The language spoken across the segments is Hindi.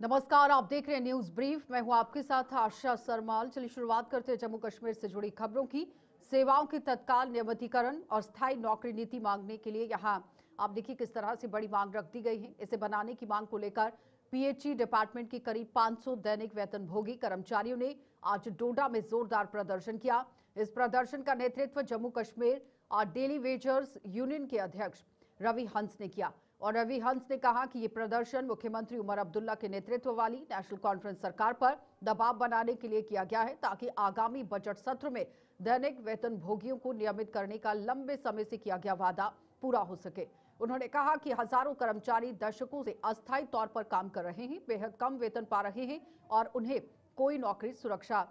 नमस्कार, आप देख रहे हैं न्यूज ब्रीफ। मैं हूं आपके साथ आशा सरमाल। चलिए शुरुआत करते हैं जम्मू कश्मीर से जुड़ी खबरों की। सेवाओं की तत्काल नियमितीकरण और स्थायी नौकरी नीति मांगने के लिए यहां आप देखिए किस तरह से बड़ी मांग रख दी गई है। इसे बनाने की मांग को लेकर पीएचई डिपार्टमेंट की करीब 500 दैनिक वेतनभोगी कर्मचारियों ने आज डोडा में जोरदार प्रदर्शन किया। इस प्रदर्शन का नेतृत्व जम्मू कश्मीर और डेली वेजर्स यूनियन के अध्यक्ष रवि हंस ने किया और रवि हंस ने कहा कि ये प्रदर्शन मुख्यमंत्री उमर अब्दुल्ला के नेतृत्व वाली नेशनल कॉन्फ्रेंस सरकार पर दबाव बनाने के लिए किया गया है ताकि आगामी बजट सत्र में दैनिक वेतनभोगियों को नियमित करने का लंबे समय से किया गया वादा पूरा हो सके। उन्होंने कहा कि हजारों कर्मचारी दशकों से अस्थायी तौर पर काम कर रहे हैं, बेहद कम वेतन पा रहे हैं और उन्हें कोई नौकरी सुरक्षा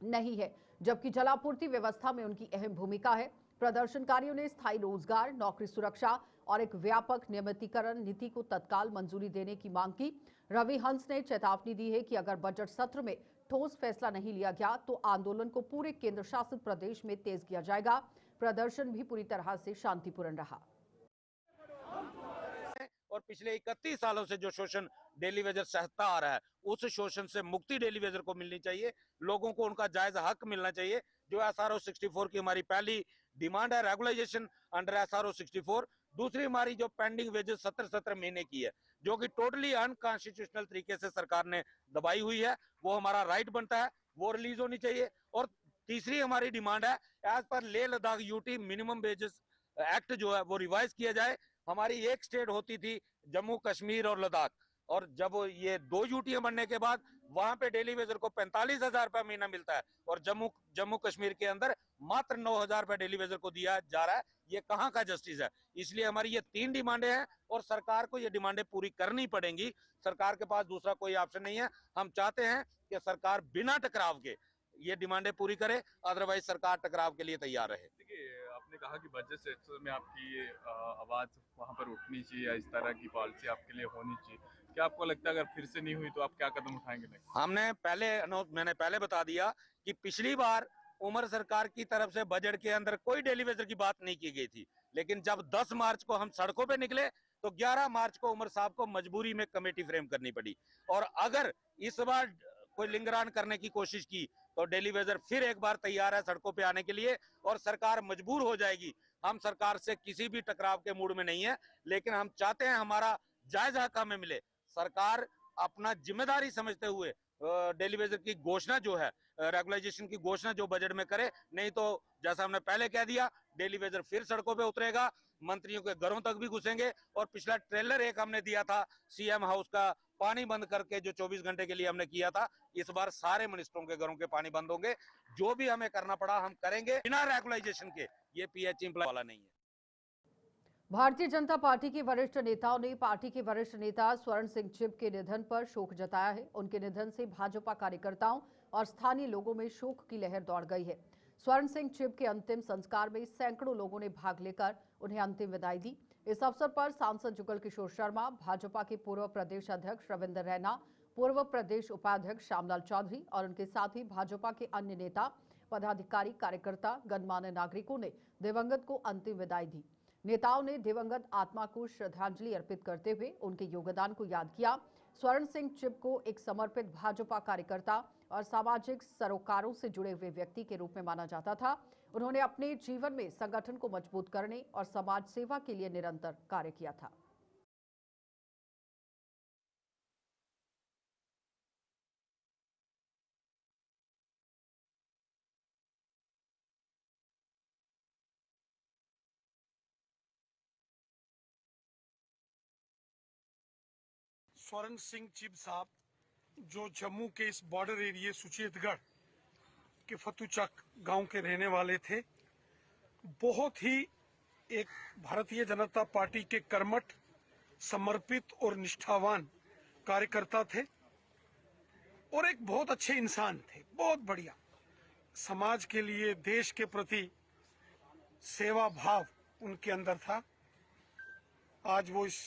नहीं है, जबकि जलापूर्ति व्यवस्था में उनकी अहम भूमिका है। प्रदर्शनकारियों ने स्थायी रोजगार, नौकरी सुरक्षा और एक व्यापक नियमितीकरण नीति को तत्काल मंजूरी देने की मांग की। रवि हंस ने चेतावनी दी है कि अगर बजट सत्र में ठोस फैसला नहीं लिया गया तो आंदोलन को पूरे केंद्र शासित प्रदेश में तेज किया जाएगा। प्रदर्शन भी पूरी तरह से शांतिपूर्ण रहा और पिछले 31 सालों से जो शोषण डेली वेजर सहता आ रहा है, उस शोषण से मुक्ति डेली वेजर को मिलनी चाहिए। लोगों को उनका जायज हक मिलना चाहिए। जो SRO 64 की हमारी पहली डिमांड है, रेगुलाइजेशन अंडर SRO 64। दूसरी हमारी जो पेंडिंग वेजेस 17 महीने की है, जो कि टोटली अनकॉन्स्टिट्यूशनल तरीके से सरकार ने दबाई हुई है, वो हमारा राइट बनता है, वो रिलीज होनी चाहिए। और तीसरी हमारी डिमांड है, एज पर Leh Ladakh UT minimum wages act जो है वो रिवाइज किया जाए। हमारी एक स्टेट होती थी जम्मू कश्मीर और लद्दाख, और जब ये 2 यूटियां बनने के बाद वहां पे डेली वेजर को 45,000 रुपया महीना मिलता है और जम्मू कश्मीर के अंदर मात्र 9,000 रुपया डेली वेजर को दिया जा रहा है। ये कहाँ का जस्टिस है? इसलिए हमारी ये 3 डिमांडें हैं और सरकार को ये डिमांडें पूरी करनी पड़ेंगी। सरकार के पास दूसरा कोई ऑप्शन नहीं है। हम चाहते हैं कि सरकार बिना टकराव के ये डिमांडें पूरी करे, अदरवाइज सरकार टकराव के लिए तैयार रहे। देखिए, आपने कहा कि बजट सेक्टर में आपकी ये आवाज वहां पर उठनी चाहिए या इस तरह की पॉलिसी आपके लिए होनी चाहिए। क्या आपको लगता है अगर फिर से नहीं हुई तो आप क्या कदम उठाएंगे नेक्स्ट? मैंने पहले बता दिया कि पिछली बार उमर सरकार की तरफ से बजट के अंदर कोई डेली वेजर की बात नहीं की गई थी, लेकिन जब 10 मार्च को हम सड़कों पे निकले तो 11 मार्च को उमर साहब को मजबूरी में कमेटी फ्रेम करनी पड़ी। और अगर इस बार कोई लिंगरान करने की कोशिश की तो डेली वेजर फिर एक बार तैयार है सड़कों पे आने के लिए, और सरकार मजबूर हो जाएगी। हम सरकार से किसी भी टकराव के मूड में नहीं है, लेकिन हम चाहते हैं हमारा जायज हक हमें मिले। सरकार अपना जिम्मेदारी समझते हुए डेली वेजर की घोषणा जो है, रेगुलाइजेशन की घोषणा जो बजट में करे, नहीं तो जैसा हमने पहले कह दिया, डेली वेजर फिर सड़कों पे उतरेगा, मंत्रियों के घरों तक भी घुसेंगे। और पिछला ट्रेलर एक हमने दिया था सीएम हाउस का पानी बंद करके, जो 24 घंटे के लिए हमने किया था, इस बार सारे मिनिस्टरों के घरों के पानी बंद होंगे। जो भी हमें करना पड़ा हम करेंगे, बिना रेगुलाइजेशन के। ये पीएच इंप्लाई वाला नहीं है। भारतीय जनता पार्टी के वरिष्ठ नेताओं ने पार्टी के वरिष्ठ नेता स्वर्ण सिंह चिब के निधन पर शोक जताया है। उनके निधन से भाजपा कार्यकर्ताओं और स्थानीय लोगों में शोक की लहर दौड़ गई है। स्वर्ण सिंह चिब के अंतिम संस्कार में सैकड़ों लोगों ने भाग लेकर उन्हें अंतिम विदाई दी। इस अवसर पर सांसद जुगल किशोर शर्मा, भाजपा के पूर्व प्रदेश अध्यक्ष रविंद्र रैना, पूर्व प्रदेश उपाध्यक्ष श्यामलाल चौधरी और उनके साथ ही भाजपा के अन्य नेता, पदाधिकारी, कार्यकर्ता, गणमान्य नागरिकों ने दिवंगत को अंतिम विदाई दी। नेताओं ने दिवंगत आत्मा को श्रद्धांजलि अर्पित करते हुए उनके योगदान को याद किया। स्वर्ण सिंह चिब को एक समर्पित भाजपा कार्यकर्ता और सामाजिक सरोकारों से जुड़े हुए व्यक्ति के रूप में माना जाता था। उन्होंने अपने जीवन में संगठन को मजबूत करने और समाज सेवा के लिए निरंतर कार्य किया था। स्वर्ण सिंह चिब साहब, जो जम्मू के इस बॉर्डर एरिया सुचेतगढ़ के फतुचक गांव के रहने वाले थे, बहुत ही एक भारतीय जनता पार्टी के कर्मठ, समर्पित और निष्ठावान कार्यकर्ता थे और एक बहुत अच्छे इंसान थे। बहुत बढ़िया, समाज के लिए, देश के प्रति सेवा भाव उनके अंदर था। आज वो इस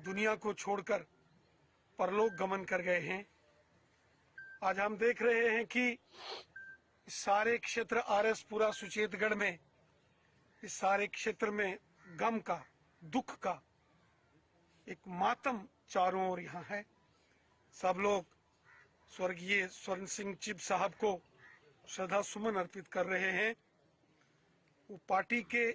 दुनिया को छोड़कर परलोक गमन कर गए हैं। आज हम देख रहे हैं कि सारे क्षेत्र आरएस पुरा सुचेतगढ़ में, इस सारे क्षेत्र में गम का, दुख का एक मातम चारों ओर यहाँ है। सब लोग स्वर्गीय स्वर्ण सिंह चिब साहब को श्रद्धा सुमन अर्पित कर रहे हैं। वो पार्टी के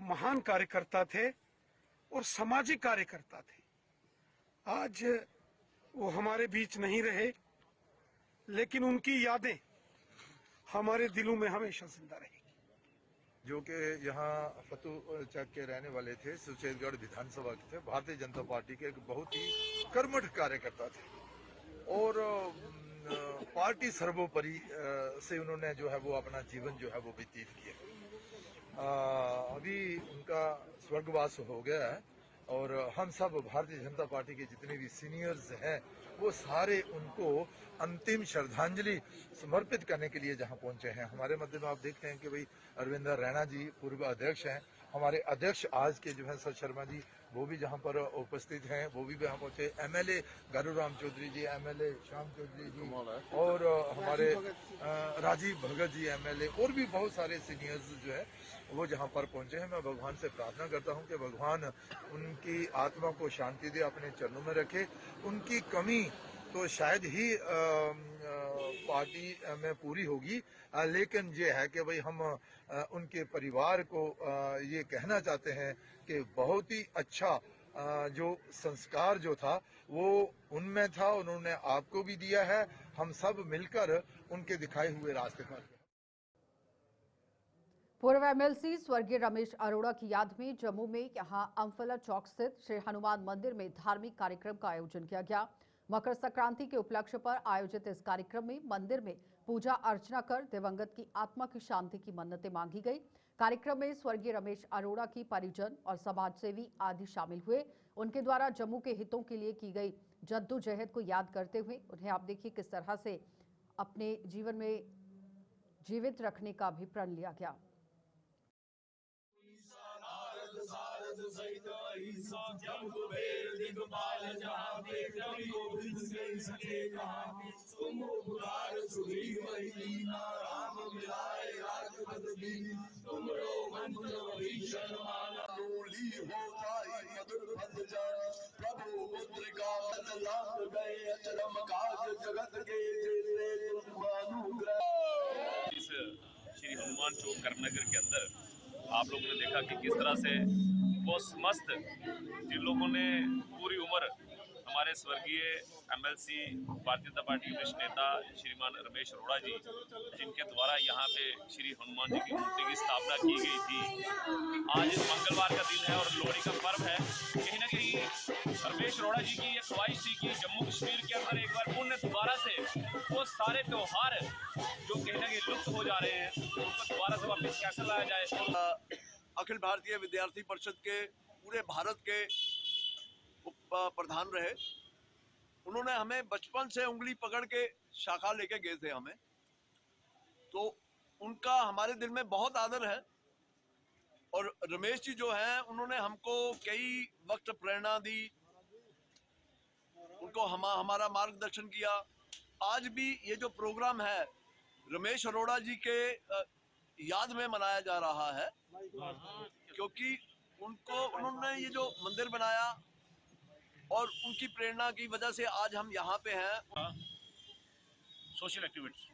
महान कार्यकर्ता थे और सामाजिक कार्यकर्ता थे। आज वो हमारे बीच नहीं रहे, लेकिन उनकी यादें हमारे दिलों में हमेशा जिंदा रहेगी। जो कि यहाँ फतुचक के रहने वाले थे, सुचेतगढ़ विधानसभा के थे, भारतीय जनता पार्टी के एक बहुत ही कर्मठ कार्यकर्ता थे और पार्टी सर्वोपरि से उन्होंने जो है वो अपना जीवन जो है वो व्यतीत किया। अभी उनका स्वर्गवास हो गया है और हम सब भारतीय जनता पार्टी के जितने भी सीनियर्स हैं वो सारे उनको अंतिम श्रद्धांजलि समर्पित करने के लिए जहां पहुंचे हैं। हमारे मध्य में आप देखते हैं कि भाई अरविंदर रैना जी पूर्व अध्यक्ष हैं, हमारे अध्यक्ष आज के जो है सर शर्मा जी वो भी जहां पर उपस्थित हैं, वो भी यहाँ पहुंचे। एमएलए गारूराम चौधरी जी, एमएलए श्याम चौधरी जी और हमारे राजीव भगत जी एमएलए और भी बहुत सारे सीनियर्स जो है वो जहाँ पर पहुंचे हैं। मैं भगवान से प्रार्थना करता हूँ कि भगवान उनकी आत्मा को शांति दे, अपने चरणों में रखे। उनकी कमी तो शायद ही पार्टी में पूरी होगी, लेकिन ये है कि भाई हम उनके परिवार को ये कहना चाहते हैं कि बहुत ही अच्छा जो संस्कार जो था वो उनमें था, उन्होंने आपको भी दिया है। हम सब मिलकर उनके दिखाए हुए रास्ते पर। पूर्व एमएलसी स्वर्गीय रमेश अरोड़ा की याद में जम्मू में यहां अम्फला चौक स्थित श्री हनुमान मंदिर में धार्मिक कार्यक्रम का आयोजन किया गया। मकर संक्रांति के उपलक्ष्य पर आयोजित इस कार्यक्रम में मंदिर में पूजा अर्चना कर दिवंगत की आत्मा की शांति की मन्नतें मांगी गई। कार्यक्रम में स्वर्गीय रमेश अरोड़ा की परिजन और समाजसेवी आदि शामिल हुए। उनके द्वारा जम्मू के हितों के लिए की गई जद्दोजहद को याद करते हुए उन्हें आप देखिए किस तरह से अपने जीवन में जीवित रखने का भी प्रण लिया गया। इस श्री हनुमान चौक करमनगर के अंदर आप लोगों ने देखा कि किस तरह से वो मस्त जिन लोगों ने पूरी उम्र हमारे स्वर्गीय एमएलसी भारतीय जनता पार्टी के वरिष्ठ नेता श्रीमान रमेश अरोड़ा जी जिनके द्वारा यहाँ पे श्री हनुमान जी की मूर्ति की स्थापना की गई थी। आज मंगलवार का दिन है और लोहड़ी का पर्व है। कहीं ना कहीं रमेश अरोड़ा जी की ये ख्वाहिश थी कि जम्मू कश्मीर के अंदर एक बार पुण्य दोबारा से वो सारे त्योहार जो कहीं ना कहीं लुप्त हो जा रहे हैं उनको दोबारा से वापस कैसे लाया जाए। अखिल भारतीय विद्यार्थी परिषद के पूरे भारत के प्रधान रहे। उन्होंने हमें बचपन से उंगली पकड़ के शाखा लेके गए थे हमें, तो उनका हमारे दिल में बहुत आदर है। और रमेश जी जो हैं उन्होंने हमको कई वक्त प्रेरणा दी, उनको हमारा मार्गदर्शन किया। आज भी ये जो प्रोग्राम है रमेश अरोड़ा जी के याद में मनाया जा रहा है, क्योंकि उन्होंने ये जो मंदिर बनाया और उनकी प्रेरणा की वजह से आज हम यहाँ पे हैं। सोशल एक्टिविटी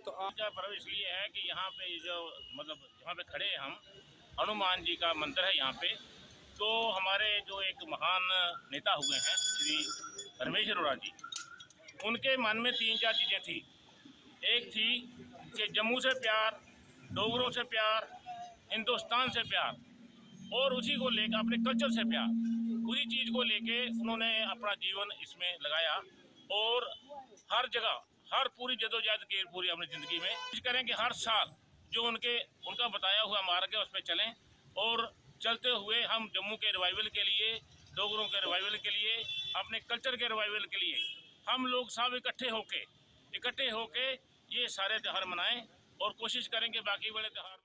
तो आज का पर्व इसलिए है कि यहाँ पे जो मतलब यहाँ पे खड़े हैं हम, हनुमान जी का मंदिर है यहाँ पे। तो हमारे जो एक महान नेता हुए हैं श्री रमेश अरोड़ा जी, उनके मन में 3-4 चीज़ें थी। एक थी कि जम्मू से प्यार, डोगरों से प्यार, हिंदुस्तान से प्यार और उसी को लेकर अपने कल्चर से प्यार, उसी चीज़ को लेके उन्होंने अपना जीवन इसमें लगाया और हर जगह हर पूरी जदोजहद की पूरी अपनी ज़िंदगी में कोशिश करें कि हर साल जो उनका बताया हुआ मार्ग है उस पर चलें और चलते हुए हम जम्मू के रिवाइवल के लिए, डोगरों के रिवाइवल के लिए, अपने कल्चर के रिवाइवल के लिए हम लोग सब इकट्ठे होके ये सारे त्यौहार मनाएं और कोशिश करेंगे बाकी बड़े त्यौहार।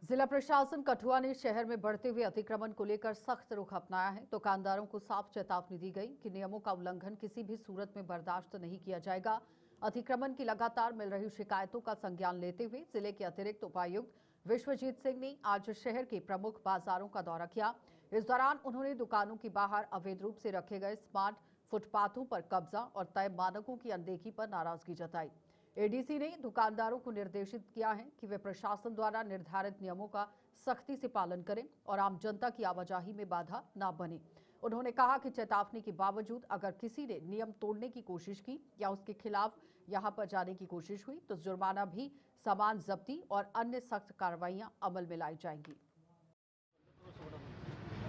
जिला प्रशासन कठुआ ने शहर में बढ़ते हुए अतिक्रमण को लेकर सख्त रुख अपनाया है। दुकानदारों को साफ चेतावनी दी गई कि नियमों का उल्लंघन किसी भी सूरत में बर्दाश्त नहीं किया जाएगा। अतिक्रमण की लगातार मिल रही शिकायतों का संज्ञान लेते हुए जिले के अतिरिक्त उपायुक्त विश्वजीत सिंह ने आज शहर के प्रमुख बाजारों का दौरा किया। इस दौरान उन्होंने दुकानों के बाहर अवैध रूप से रखे गए स्मार्ट फुटपाथों पर कब्जा और तय मानकों की अनदेखी पर नाराजगी जताई। एडीसी ने दुकानदारों को निर्देशित किया है कि वे प्रशासन द्वारा निर्धारित नियमों का सख्ती से पालन करें और आम जनता की आवाजाही में बाधा न बने। उन्होंने कहा कि चेतावनी के बावजूद अगर किसी ने नियम तोड़ने की कोशिश की या उसके खिलाफ यहां पर जाने की कोशिश हुई तो जुर्माना भी, सामान जब्ती और अन्य सख्त कार्रवाइयां अमल में लाई जाएंगी।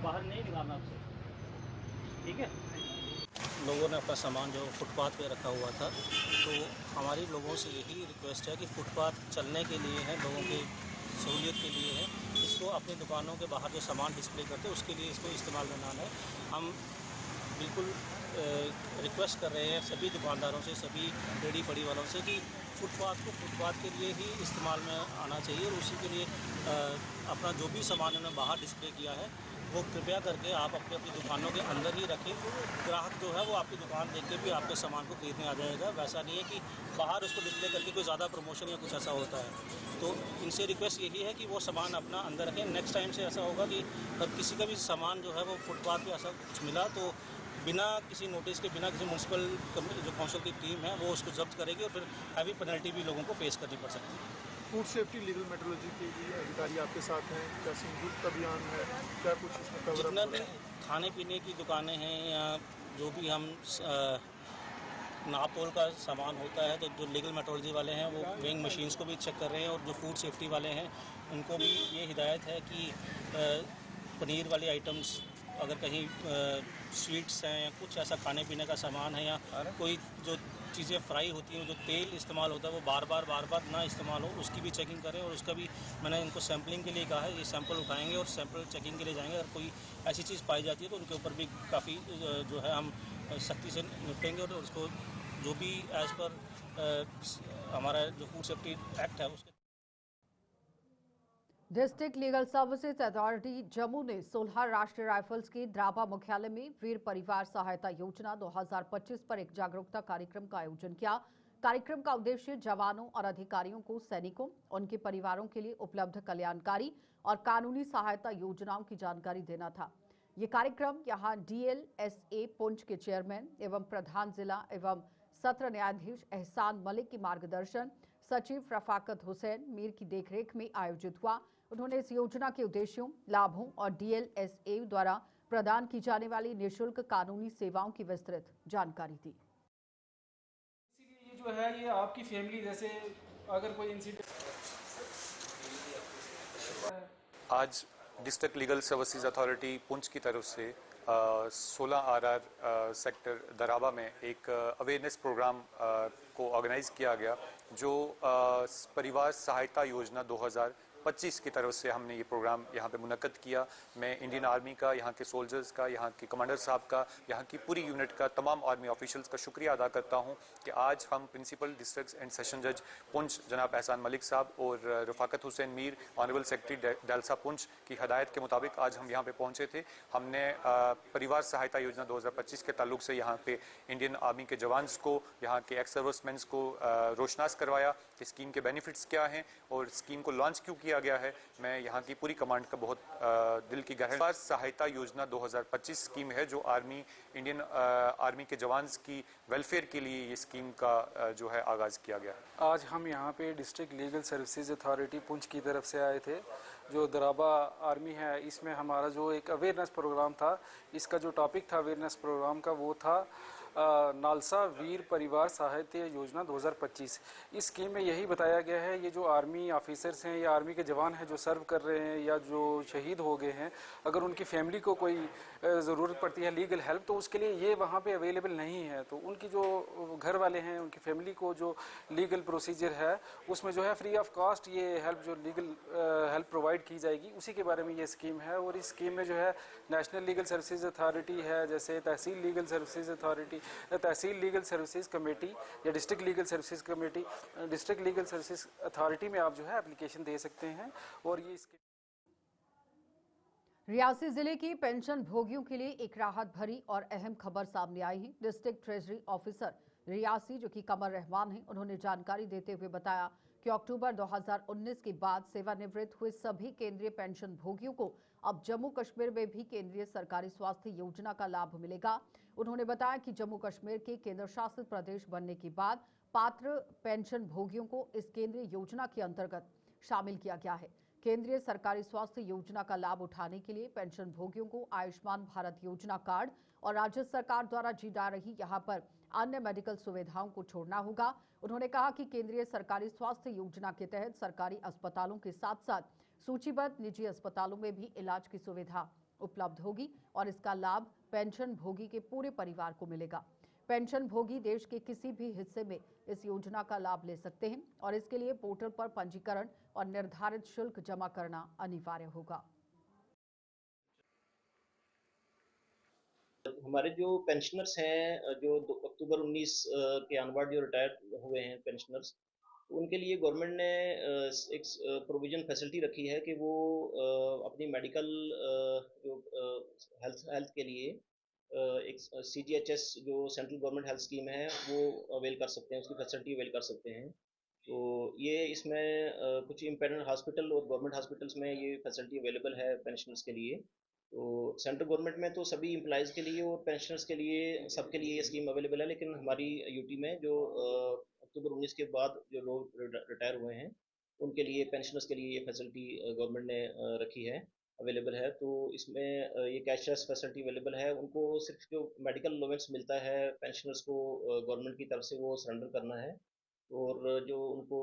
बाहर नहीं निकालना आपसे, ठीक है। लोगों ने अपना सामान जो फुटपाथ पे रखा हुआ था, तो हमारी लोगों से यही रिक्वेस्ट है कि फुटपाथ चलने के लिए है, लोगों की सहूलियत के लिए है, इसको अपनी दुकानों के बाहर जो सामान डिस्प्ले करते हैं उसके लिए इसको इस्तेमाल में ना है। हम बिल्कुल रिक्वेस्ट कर रहे हैं सभी दुकानदारों से, सभी रेडी फड़ी वालों से कि फुटपाथ को फुटपाथ के लिए ही इस्तेमाल में आना चाहिए और उसी के लिए अपना जो भी सामान उन्होंने बाहर डिस्प्ले किया है वो कृपया करके आप अपनी अपनी दुकानों के अंदर ही रखें। ग्राहक जो है वो आपकी दुकान देख के भी आपके सामान को खरीदने आ जाएगा। वैसा नहीं है कि बाहर उसको डिस्प्ले करके कोई ज़्यादा प्रमोशन या कुछ ऐसा होता है। तो इनसे रिक्वेस्ट यही है कि वो सामान अपना अंदर रखें। नेक्स्ट टाइम से ऐसा होगा कि किसी का भी सामान जो है वो फुटपाथ पे ऐसा कुछ मिला तो बिना किसी नोटिस के, बिना किसी म्यूनसिपल जो काउंसिल की टीम है वो उसको जब्त करेगी और फिर हैवी पेनल्टी भी लोगों को फेस करनी पड़ सकती है। फूड सेफ्टी लीगल मेट्रोलॉजी के लिए अधिकारी आपके साथ हैं, क्या संयुक्त अभियान है, क्या कुछ इसमें कवर जितना भी खाने पीने की दुकानें हैं या जो भी हम नाप तोल का सामान होता है तो जो लीगल मेट्रोलॉजी वाले हैं वो वेइंग मशीन्स को भी चेक कर रहे हैं और जो फूड सेफ्टी वाले हैं उनको भी ये हिदायत है कि पनीर वाली आइटम्स अगर कहीं स्वीट्स हैं या कुछ ऐसा खाने पीने का सामान है या कोई जो चीज़ें फ्राई होती हैं, जो तेल इस्तेमाल होता है वो बार बार ना इस्तेमाल हो, उसकी भी चेकिंग करें। और उसका भी मैंने इनको सैम्पलिंग के लिए कहा है, ये सैंपल उठाएंगे और सैंपल चेकिंग के लिए जाएंगे। अगर कोई ऐसी चीज़ पाई जाती है तो उनके ऊपर भी काफ़ी जो है हम सख्ती से निपटेंगे और उसको जो भी एज़ पर हमारा जो फूड सेफ्टी एक्ट है उसके। District legal services authority Jammu ने 16 राष्ट्रीय राइफल्स के द्राबा मुख्यालय में वीर परिवार सहायता योजना 2025 पर एक जागरूकता कार्यक्रम का आयोजन किया। कार्यक्रम का उद्देश्य जवानों और अधिकारियों को सैनिकों, उनके परिवारों के लिए उपलब्ध कल्याणकारी और कानूनी सहायता योजनाओं की जानकारी देना था। ये कार्यक्रम यहां DLSA पुंछ के चेयरमैन एवं प्रधान जिला एवं सत्र न्यायाधीश एहसान मलिक के मार्गदर्शन, सचिव रफाकत हुसैन मीर की देखरेख में आयोजित हुआ। उन्होंने इस योजना के उद्देश्यों, लाभों और DLSA द्वारा प्रदान की जाने वाली निःशुल्क कानूनी सेवाओं की विस्तृत जानकारी दी। इसीलिए ये जो है ये आपकी फैमिली जैसे अगर कोई इंसिडेंट। आज district legal services authority Poonch की तरफ से 16 RR सेक्टर दराबा में एक अवेयरनेस प्रोग्राम को ऑर्गेनाइज किया गया, जो परिवार सहायता योजना 2025 की तरफ से हमने ये प्रोग्राम यहाँ पे मुनक्कद किया। मैं इंडियन आर्मी का, यहाँ के सोल्जर्स का, यहाँ के कमांडर साहब का, यहाँ की पूरी यूनिट का, तमाम आर्मी ऑफिशियल्स का शुक्रिया अदा करता हूँ कि आज हम प्रिंसिपल डिस्ट्रिक्ट एंड सेशन जज पुंछ जनाब एहसान मलिक साहब और रफाकत हुसैन मीर, ऑनरेबल सेक्रेटरी डेल्सा पुंछ की हदायत के मुताबिक आज हम यहाँ पे पहुँचे थे। हमने परिवार सहायता योजना 2025 के ताल्लुक से यहाँ पे इंडियन आर्मी के जवान्स को, यहाँ के एक्स सर्विसमैन को रोशनास करवाया कि स्कीम के बेनिफिट्स क्या हैं और स्कीम को लॉन्च क्यों किया गया है। मैं यहाँ की पूरी कमांड का बहुत दिल की गहराई। परिवार सहायता योजना 2025 स्कीम है जो इंडियन आर्मी के जवान्स की वेलफेयर के लिए ये स्कीम का जो है आगाज किया गया है। आज हम यहाँ पे district legal services authority Poonch की तरफ से आए थे। जो दराबा आर्मी है इसमें हमारा जो एक अवेयरनेस प्रोग्राम था, इसका जो टॉपिक था अवेयरनेस प्रोग्राम का वो था नालसा वीर परिवार सहायता योजना 2025। इस स्कीम में यही बताया गया है, ये जो आर्मी ऑफिसर्स हैं या आर्मी के जवान हैं जो सर्व कर रहे हैं या जो शहीद हो गए हैं, अगर उनकी फैमिली को कोई ज़रूरत पड़ती है लीगल हेल्प तो उसके लिए ये वहाँ पे अवेलेबल नहीं है। तो उनकी जो घर वाले हैं उनकी फैमिली को जो लीगल प्रोसीजर है उसमें जो है फ्री ऑफ कॉस्ट ये हेल्प जो लीगल हेल्प प्रोवाइड की जाएगी, उसी के बारे में ये स्कीम है। और इस स्कीम में जो है नेशनल लीगल सर्विसेज अथॉरिटी है, जैसे तहसील लीगल सर्विसेज अथॉरिटी, तहसील लीगल सर्विसेज कमेटी या district legal services committee, district legal services authority में आप जो है एप्लीकेशन दे सकते हैं। और ये इसके रियासी जिले की पेंशन भोगियों के लिए एक राहत भरी और अहम खबर सामने आई है। डिस्ट्रिक्ट ट्रेजरी ऑफिसर रियासी जो कि कमर रहमान हैं, उन्होंने जानकारी देते हुए बताया कि अक्टूबर 2019 के बाद सेवानिवृत्त हुए सभी केंद्रीय पेंशन भोगियों को अब जम्मू कश्मीर में भी केंद्रीय सरकारी स्वास्थ्य योजना का लाभ मिलेगा। उन्होंने बताया कि जम्मू कश्मीर के केंद्र शासित प्रदेश बनने के बाद पात्र पेंशन भोगियों को इस केंद्रीय योजना के अंतर्गत शामिल किया गया है। केंद्रीय सरकारी स्वास्थ्य योजना का लाभ उठाने के लिए पेंशन भोगियों को आयुष्मान भारत योजना कार्ड और राज्य सरकार द्वारा दी जा रही यहां पर अन्य मेडिकल सुविधाओं को छोड़ना होगा। उन्होंने कहा कि केंद्रीय सरकारी स्वास्थ्य योजना के तहत सरकारी अस्पतालों के साथ साथ सूचीबद्ध निजी अस्पतालों में भी इलाज की सुविधा उपलब्ध होगी और इसका लाभ पेंशन भोगी के पूरे परिवार को मिलेगा। पेंशन भोगी देश के किसी भी हिस्से में इस योजना का लाभ ले सकते हैं और इसके लिए पोर्टल पर पंजीकरण और निर्धारित शुल्क जमा करना अनिवार्य होगा। हमारे जो पेंशनर्स हैं, जो अक्टूबर 19 के अनवर्ड जो रिटायर हुए हैं पेंशनर्स, उनके लिए गवर्नमेंट ने एक प्रोविजन फैसिलिटी रखी है कि वो अपनी मेडिकल जो हेल्थ के लिए एक CGHS जो सेंट्रल गवर्नमेंट हेल्थ स्कीम है वो अवेल कर सकते हैं, उसकी फैसिलिटी अवेल कर सकते हैं। तो ये इसमें कुछ इंडिपेंडेंट हॉस्पिटल और गवर्नमेंट हॉस्पिटल्स में ये फैसिलिटी अवेलेबल है पेंशनर्स के लिए। तो सेंट्रल गवर्नमेंट में तो सभी एम्प्लॉयज़ के लिए और पेंशनर्स के लिए सबके लिए ये स्कीम अवेलेबल है, लेकिन हमारी यूटी में जो अक्टूबर 19 के बाद जो लोग रिटायर हुए हैं उनके लिए, पेंशनर्स के लिए ये फैसिलिटी गवर्नमेंट ने रखी है, अवेलेबल है। तो इसमें ये कैशलेस फैसिलिटी अवेलेबल है। उनको सिर्फ जो मेडिकल अलाउंस मिलता है पेंशनर्स को गवर्नमेंट की तरफ से वो सरेंडर करना है, और जो उनको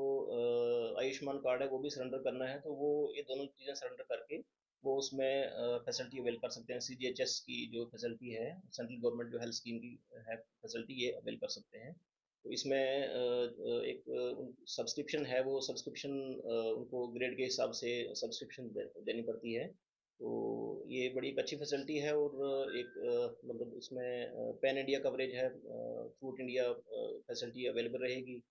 आयुष्मान कार्ड है वो भी सरेंडर करना है। तो वो ये दोनों चीज़ें सरेंडर करके वो उसमें फैसिलिटी अवेल कर सकते हैं। CGHS की जो फैसिलिटी है, सेंट्रल गवर्नमेंट जो हेल्थ स्कीम की है फैसिलिटी, ये अवेल कर सकते हैं। तो इसमें एक सब्सक्रिप्शन है, वो सब्सक्रिप्शन उनको ग्रेड के हिसाब से सब्सक्रिप्शन देनी पड़ती है। तो ये बड़ी एक अच्छी फैसिलिटी है और एक मतलब इसमें पैन इंडिया कवरेज है, थ्रू इंडिया फैसिलिटी अवेलेबल रहेगी।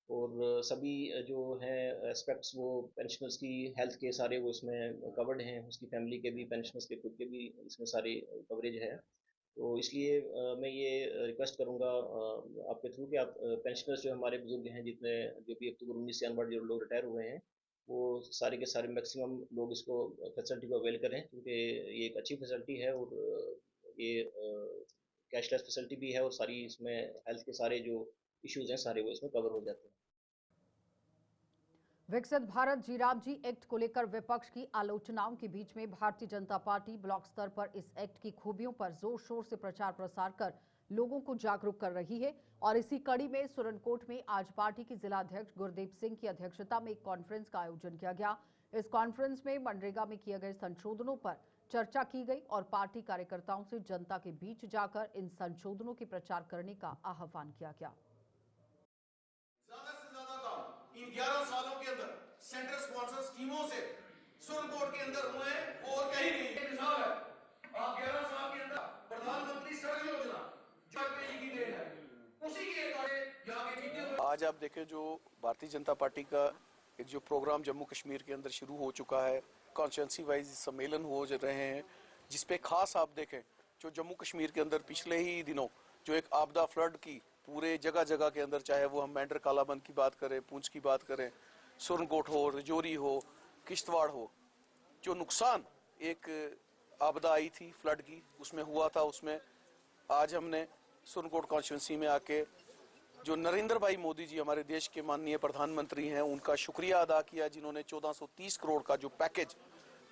और सभी जो हैं एस्पेक्ट्स वो पेंशनर्स की हेल्थ के सारे वो इसमें कवर्ड हैं, उसकी फैमिली के भी, पेंशनर्स के खुद के भी इसमें सारे कवरेज है। तो इसलिए मैं ये रिक्वेस्ट करूँगा आपके थ्रू कि आप पेंशनर्स जो हमारे बुजुर्ग हैं, जितने जो भी अक्टूबर 19 से अनवर्ड जो लोग रिटायर हुए हैं, वो सारे के सारे मैक्सिमम लोग इसको फैसिलिटी को अवेल करें, क्योंकि ये एक अच्छी फैसिलिटी है और ये कैशलेस फैसिलिटी भी है और सारी इसमें हेल्थ के सारे जो इश्यूज हैं सारे वो इसमें कवर हो जाते हैं। विकसित भारत जीराम जी एक्ट को लेकर विपक्ष की आलोचनाओं के बीच में भारतीय जनता पार्टी ब्लॉक स्तर पर इस एक्ट की खूबियों पर जोर शोर से प्रचार प्रसार कर लोगों को जागरूक कर रही है। और इसी कड़ी में सुरनकोट में आज पार्टी के जिलाध्यक्ष गुरदीप सिंह की अध्यक्षता में एक कॉन्फ्रेंस का आयोजन किया गया। इस कॉन्फ्रेंस में मनरेगा में किए गए संशोधनों पर चर्चा की गई और पार्टी कार्यकर्ताओं से जनता के बीच जाकर इन संशोधनों के प्रचार करने का आह्वान किया गया। ज्यादा से ज्यादा काम इन 11 सालों के अंदर सेंट्रल स्पॉन्सर स्कीमों से सुरनकोट के अंदर हुए और कहीं नहीं। मिसाल है, आप 11 साल के अंदर प्रधानमंत्री सड़क योजना जो की देन है, उसी के आज आप देखें जो भारतीय जनता पार्टी का एक जो प्रोग्राम जम्मू कश्मीर के अंदर शुरू हो चुका है, कॉन्स्टिट्यूंसी वाइज सम्मेलन हो रहे हैं, जिसपे खास आप देखें जो जम्मू कश्मीर के अंदर पिछले ही दिनों जो एक आपदा फ्लड की पूरे जगह जगह के अंदर, चाहे वो हम मेंढर कालाबंद की बात करें, पूंछ की बात करें, सुरनकोट हो, रजौरी हो, किश्तवाड़ हो, जो नुकसान एक आपदा आई थी फ्लड की उसमें हुआ था, उसमें आज हमने सुरनकोट कॉन्स्टिट्यूंसी में आके जो नरेंद्र भाई मोदी जी हमारे देश के माननीय प्रधानमंत्री हैं, उनका शुक्रिया अदा किया, जिन्होंने 1430 करोड़ का जो पैकेज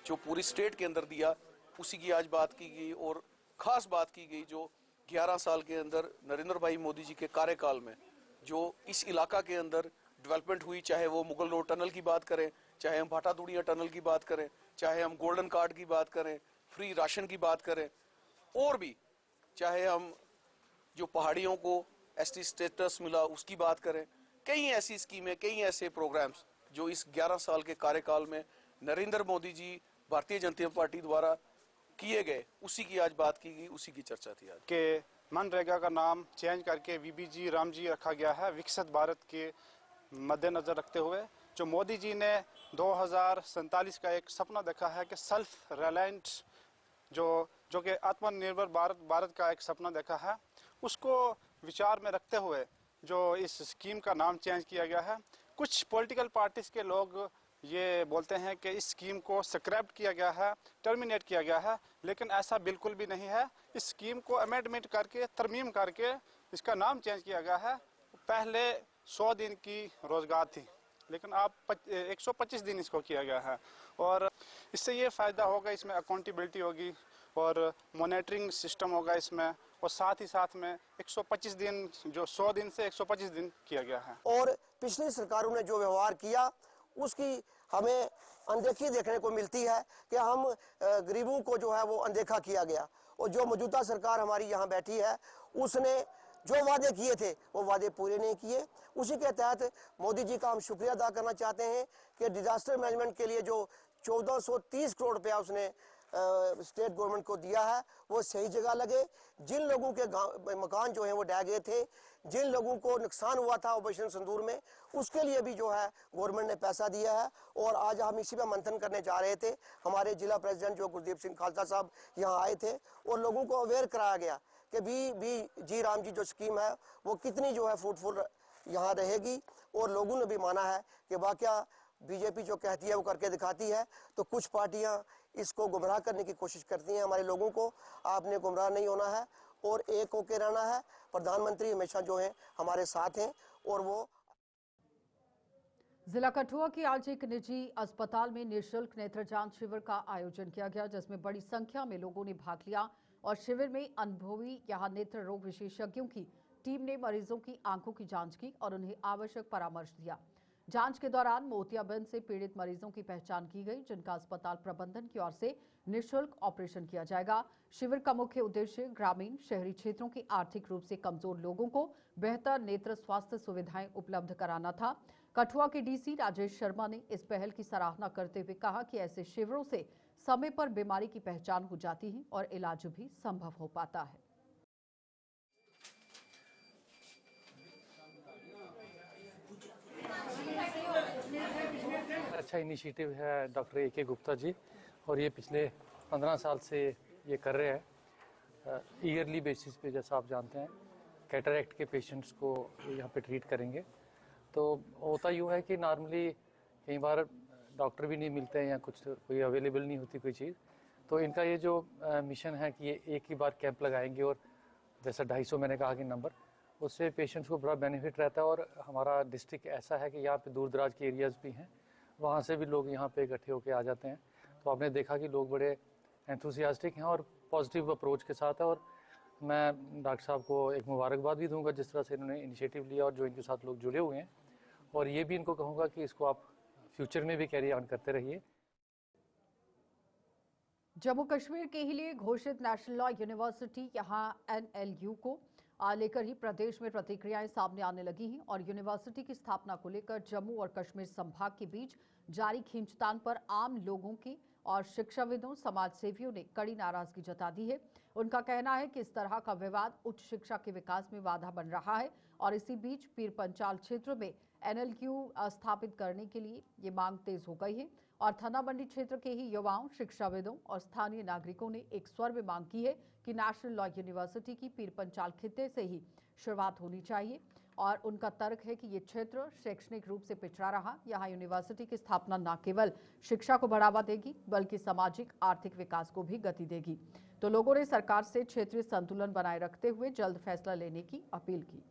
जो पूरी स्टेट के अंदर दिया, उसी की आज बात की गई। और खास बात की गई जो 11 साल के अंदर नरेंद्र भाई मोदी जी के कार्यकाल में जो इस इलाका के अंदर डेवलपमेंट हुई, चाहे वो मुगल रोड टनल की बात करें, चाहे हम भाटा दुड़िया टनल की बात करें, चाहे हम गोल्डन कार्ड की बात करें, फ्री राशन की बात करें, और भी चाहे हम जो पहाड़ियों को एसटी स्टेटस मिला उसकी बात करें, कई ऐसी स्कीमें, कई ऐसे प्रोग्राम्स जो इस 11 साल के कार्यकाल में नरेंद्र मोदी जी भारतीय जनता पार्टी द्वारा किए गए, उसी की आज बात की गई, उसी की चर्चा थी आज। के मनरेगा का नाम चेंज करके VBG राम जी रखा गया है, विकसित भारत के मद्देनजर रखते हुए। जो मोदी जी ने 2047 का एक सपना देखा है कि सेल्फ रिलायंट जो कि आत्मनिर्भर भारत का एक सपना देखा है, उसको विचार में रखते हुए जो इस स्कीम का नाम चेंज किया गया है। कुछ पॉलिटिकल पार्टीज के लोग ये बोलते हैं कि इस स्कीम को स्क्रैप किया गया है, टर्मिनेट किया गया है, लेकिन ऐसा बिल्कुल भी नहीं है। इस स्कीम को अमेंडमेंट करके, तरमीम करके इसका नाम चेंज किया गया है। पहले 100 दिन की रोजगार थी, लेकिन अब 125 दिन इसको किया गया है। और इससे ये फ़ायदा होगा, इसमें अकाउंटेबिलिटी होगी और मॉनिटरिंग सिस्टम होगा इसमें, और साथ ही साथ में 125 दिन, जो 100 दिन से 125 दिन किया गया है। और पिछली सरकारों ने जो व्यवहार किया उसकी हमें अनदेखी देखने को मिलती है कि हम गरीबों को जो है वो अनदेखा किया गया। और जो मौजूदा सरकार हमारी यहाँ बैठी है उसने जो वादे किए थे वो वादे पूरे नहीं किए। उसी के तहत मोदी जी का हम शुक्रिया अदा करना चाहते हैं कि डिजास्टर मैनेजमेंट के लिए जो 1430 करोड़ रुपया उसने स्टेट गवर्नमेंट को दिया है वो सही जगह लगे। जिन लोगों के मकान जो है वो ढह गए थे, जिन लोगों को नुकसान हुआ था ऑपरेशन सिंदूर में, उसके लिए भी जो है गवर्नमेंट ने पैसा दिया है। और आज हम इसी पे मंथन करने जा रहे थे। हमारे जिला प्रेसिडेंट जो गुरदीप सिंह खालसा साहब यहाँ आए थे और लोगों को अवेयर कराया गया कि BBG राम जी जो स्कीम है वो कितनी जो है फ्रूटफुल यहाँ रहेगी। और लोगों ने भी माना है कि वाकया बीजेपी जो कहती है वो करके दिखाती है। तो कुछ पार्टियां इसको गुमराह करने की कोशिश करती हैं हमारे लोगों को। आपने गुमराह नहीं होना है और एक होकर रहना है। प्रधानमंत्री हमेशा जो है हमारे साथ हैं। और वो जिला कठुआ की आज एक निजी अस्पताल में निःशुल्क नेत्र जांच शिविर का आयोजन किया गया, जिसमें बड़ी संख्या में लोगों ने भाग लिया। और शिविर में अनुभवी यहाँ नेत्र रोग विशेषज्ञों की टीम ने मरीजों की आंखों की जांच की और उन्हें आवश्यक परामर्श दिया। जांच के दौरान मोतियाबिंद से पीड़ित मरीजों की पहचान की गई, जिनका अस्पताल प्रबंधन की ओर से निःशुल्क ऑपरेशन किया जाएगा। शिविर का मुख्य उद्देश्य ग्रामीण शहरी क्षेत्रों के आर्थिक रूप से कमजोर लोगों को बेहतर नेत्र स्वास्थ्य सुविधाएं उपलब्ध कराना था। कठुआ के डीसी राजेश शर्मा ने इस पहल की सराहना करते हुए कहा कि ऐसे शिविरों से समय पर बीमारी की पहचान हो जाती है और इलाज भी संभव हो पाता है। अच्छा इनिशिएटिव है डॉक्टर AK गुप्ता जी, और ये पिछले 15 साल से ये कर रहे हैं। ईयरली बेसिस पे, जैसा आप जानते हैं, कैटरैक्ट के पेशेंट्स को यहाँ पे ट्रीट करेंगे। तो होता यूँ है कि नॉर्मली कई बार डॉक्टर भी नहीं मिलते हैं या कुछ कोई अवेलेबल नहीं होती कोई चीज़। तो इनका ये जो मिशन है कि ये एक ही बार कैंप लगाएंगे, और जैसा 250 मैंने कहा कि नंबर, उससे पेशेंट्स को बड़ा बेनिफिट रहता है। और हमारा डिस्ट्रिक्ट ऐसा है कि यहाँ पे दूर दराज के एरियाज़ भी हैं, वहाँ से भी लोग यहाँ पे इकट्ठे होकर आ जाते हैं। तो आपने देखा कि लोग बड़े एंथुसियास्टिक हैं और पॉजिटिव अप्रोच के साथ है। और मैं डॉक्टर साहब को एक मुबारकबाद भी दूंगा जिस तरह से इन्होंने इनिशिएटिव लिया और जो इनके साथ लोग जुड़े हुए हैं। और ये भी इनको कहूँगा कि इसको आप फ्यूचर में भी कैरी ऑन करते रहिए। जम्मू कश्मीर के ही लिए घोषित नेशनल लॉ यूनिवर्सिटी यहाँ NLU को लेकर ही प्रदेश में प्रतिक्रियाएं सामने आने लगी हैं। और यूनिवर्सिटी की स्थापना को लेकर जम्मू और कश्मीर संभाग के बीच जारी खींचतान पर आम लोगों की और शिक्षाविदों, समाज सेवियों ने कड़ी नाराजगी जता दी है। उनका कहना है कि इस तरह का विवाद उच्च शिक्षा के विकास में बाधा बन रहा है। और इसी बीच पीर पंचाल क्षेत्र में NLU स्थापित करने के लिए ये मांग तेज हो गई है। और थानाबंदी क्षेत्र के ही युवाओं, शिक्षाविदों और स्थानीय नागरिकों ने एक स्वर में मांग की है कि नेशनल लॉ यूनिवर्सिटी की पीर पंचाल खित्ते से ही शुरुआत होनी चाहिए। और उनका तर्क है कि ये क्षेत्र शैक्षणिक रूप से पिछड़ा रहा। यहाँ यूनिवर्सिटी की स्थापना न केवल शिक्षा को बढ़ावा देगी बल्कि सामाजिक आर्थिक विकास को भी गति देगी। तो लोगों ने सरकार से क्षेत्रीय संतुलन बनाए रखते हुए जल्द फैसला लेने की अपील की।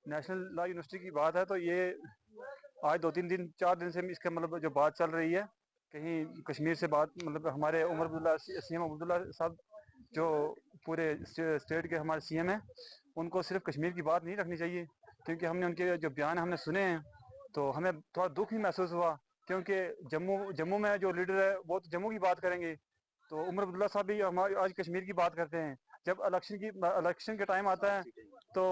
नेशनल लॉ यूनिवर्सिटी की बात है तो ये आज 2-3 दिन 4 दिन से इसका मतलब जो बात चल रही है, कहीं कश्मीर से बात, मतलब हमारे उमर अब्दुल्ला, CM अब्दुल्ला साहब जो पूरे स्टेट के हमारे CM हैं, उनको सिर्फ कश्मीर की बात नहीं रखनी चाहिए। क्योंकि हमने उनके जो बयान हमने सुने हैं तो हमें थोड़ा दुख ही महसूस हुआ। क्योंकि जम्मू में जो लीडर है वो तो जम्मू की बात करेंगे, तो उमर अब्दुल्ला साहब भी हमारे आज कश्मीर की बात करते हैं। जब इलेक्शन के टाइम आता है तो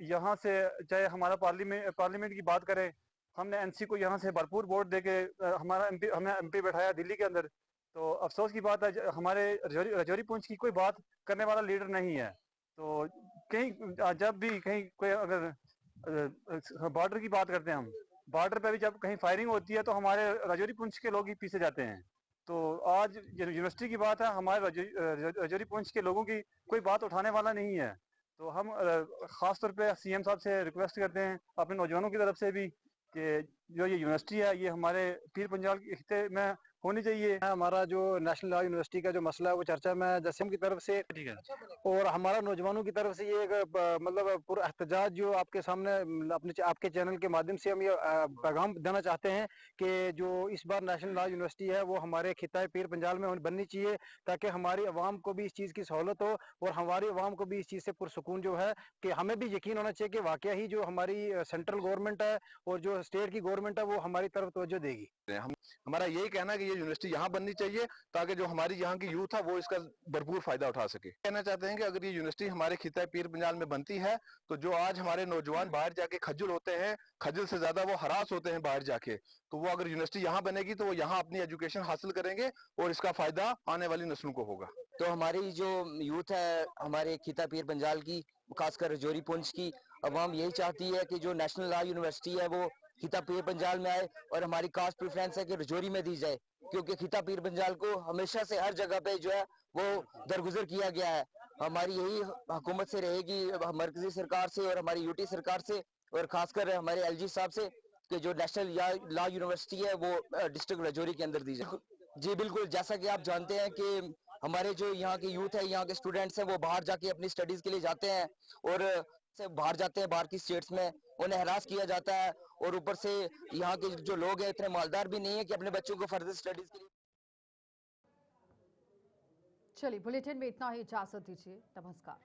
यहाँ से चाहे हमारा पार्लियामेंट की बात करें, हमने NC को यहाँ से भरपूर वोट देके हमें MP बैठाया दिल्ली के अंदर। तो अफसोस की बात है हमारे रजौरी पुंछ की कोई बात करने वाला लीडर नहीं है। तो कहीं जब भी कहीं कोई अगर बॉर्डर की बात करते हैं, हम बॉर्डर पे भी जब कहीं फायरिंग होती है तो हमारे रजौरी पुंछ के लोग ही पीछे जाते हैं। तो आज यूनिवर्सिटी की बात है, हमारे रजौरी पुंछ के लोगों की कोई बात उठाने वाला नहीं है। तो हम ख़ास तौर पे सीएम साहब से रिक्वेस्ट करते हैं अपने नौजवानों की तरफ से भी कि जो ये यूनिवर्सिटी है ये हमारे पीर पंजाल के खिते में होनी चाहिए। हमारा जो नेशनल लॉ यूनिवर्सिटी का जो मसला है वो चर्चा में जसीम की तरफ से ठीक है, और हमारा नौजवानों की तरफ से ये एक मतलब पूरा एहतजाज जो आपके सामने अपने आपके चैनल के माध्यम से हम ये पैगाम देना चाहते हैं कि जो इस बार नेशनल लॉ यूनिवर्सिटी है वो हमारे खिता पीर पंजाल में बननी चाहिए, ताकि हमारी आवाम को भी इस चीज़ की सहूलत हो और हमारी आवाम को भी इस चीज़ से पुरसुकून जो है कि हमें भी यकीन होना चाहिए कि वाकई ही जो हमारी सेंट्रल गवर्नमेंट है और जो स्टेट की गवर्नमेंट है वो हमारी तरफ तवज्जो देगी। हमारा यही कहना है कि ये यूनिवर्सिटी यहाँ बननी चाहिए ताकि जो हमारी यहाँ की यूथ है वो इसका भरपूर फायदा उठा सके। कहना चाहते हैं कि अगर ये यूनिवर्सिटी हमारे खिता पीर पंजाल में बनती है तो जो आज हमारे नौजवान बाहर जाके खज्जल होते हैं, खज्जल से ज्यादा वो हरास होते हैं बाहर जाके, तो वो अगर यूनिवर्सिटी यहाँ बनेगी तो वो यहाँ अपनी एजुकेशन हासिल करेंगे और इसका फायदा आने वाली नस्लों को होगा। तो हमारी जो यूथ है हमारे खिता पीर पंजाल की, खासकर रजौरी पुंछ की अवाम यही चाहती है कि जो नेशनल लॉ यूनिवर्सिटी है वो खिता पीर पंजाल में आए और हमारी कास्ट प्रेफरेंस है कि रजौरी में दी जाए, क्योंकि खिता पीर पंजाल को हमेशा से हर जगह पे जो है वो दरगुजर किया गया है। हमारी यही हुकूमत से रहेगी, मरकजी सरकार से और हमारी यूटी सरकार से और खासकर हमारे एलजी साहब से कि जो नेशनल लॉ यूनिवर्सिटी है वो डिस्ट्रिक्ट रजौरी के अंदर दी जाए। जी बिल्कुल, जैसा कि आप जानते हैं कि हमारे जो यहाँ के यूथ है, यहाँ के स्टूडेंट्स हैं वो बाहर जाके अपनी स्टडीज के लिए जाते हैं और से बाहर जाते हैं, बाहर की स्टेट्स में उन्हें हरास किया जाता है और ऊपर से यहाँ के जो लोग हैं इतने मालदार भी नहीं है कि अपने बच्चों को फर्दर स्टडीज के लिए। चलिए बुलेटिन में इतना ही, इजाजत दीजिए, नमस्कार।